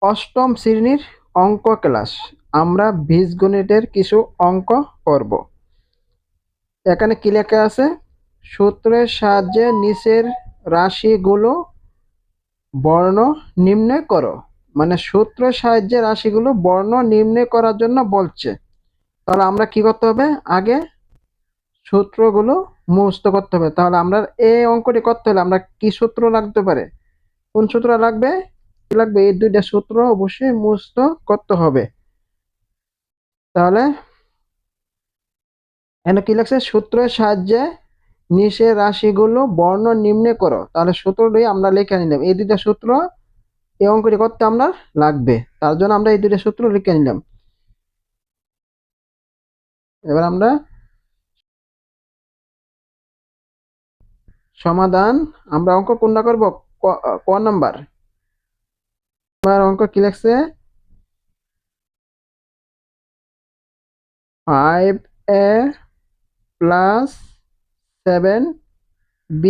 অষ্টম শ্রেণীর অঙ্ক ক্লাস। আমরা বীজগণিতের কিছু অঙ্ক করব। এখানে কি লেখা আছে? সূত্রের সাহায্যে নিচের রাশিগুলো বর্ণ নির্ণয় করো। মানে সূত্রের সাহায্যে রাশিগুলো বর্ণ নির্ণয় করার জন্য বলছে। তাহলে আমরা কি করতে হবে? আগে সূত্রগুলো মুখস্থ করতে হবে। তাহলে আমরা এই অঙ্কটি করতে হলে আমরা কি সূত্র লাগতে পারে? কোন সূত্র লাগবে? কি লাগবে? এই দুইটা সূত্র অবশ্যই মুখস্থ করতে হবে। তাহলে এখানে কি লাগছে? সূত্রের সাহায্যে নিচের রাশিগুলো বর্ণ নির্ণয় করো। তাহলে সূত্রটি আমরা লিখে নিলাম। এই দুইটা সূত্র এই অঙ্কটি করতে আমরা লাগবে, তার জন্য আমরা এই দুইটা সূত্র লিখে নিলাম। এবার আমরা সমাধান, আমরা অঙ্ক কোনটা করব? ক নাম্বার। আমার অঙ্ক কি লাগছে? 5a প্লাস 7b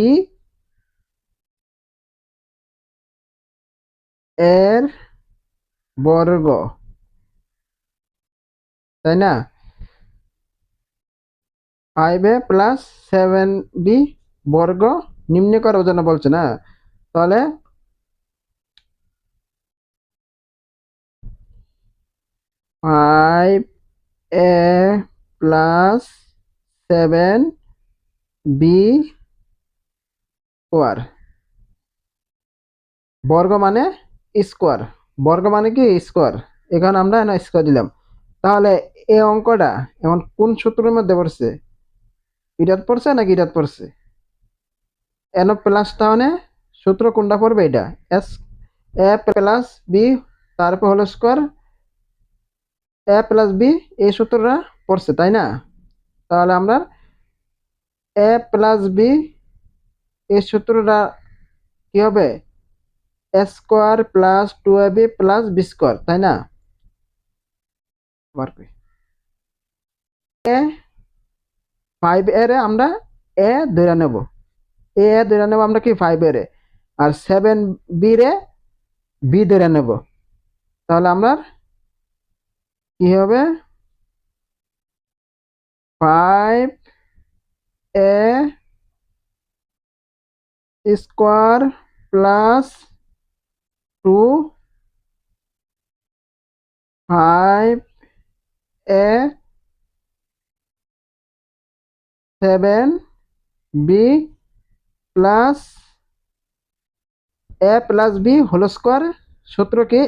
এর বর্গ, তাই না? 5a প্লাস 7b বর্গ নির্ণয় করার জন্য বলছে না? তাহলে 5a প্লাস 7b স্কোয়ার। বর্গ মানে স্কোয়ার, বর্গ মানে কি স্কোয়ার। এখানে আমরা না স্কোয়ার দিলাম। তাহলে এই অঙ্কটা এখন কোন সূত্রের মধ্যে পড়ছে? এটাত পড়ছে নাকি এটাত পড়ছে? এন প্লাস, তাহলে সূত্র কোনটা পড়বে? এটা এস এ প্লাস বি, তারপর হলো স্কোয়ার এ প্লাস বি, এই সূত্রটা পড়ছে, তাই না? তাহলে আমরা এ প্লাস বি এই সূত্রটা কি হবে? A square plus 2ab plus b square, তাই না? এ 5 এর আমরা এ ধরে নেব, এ ধরে নেব আমরা কি 5 এর, আর 7b রে বি ধরে নেব। তাহলে আমরা কি হবে? 5a square plus 2 5a 7b plus a plus b whole square. সূত্র কি?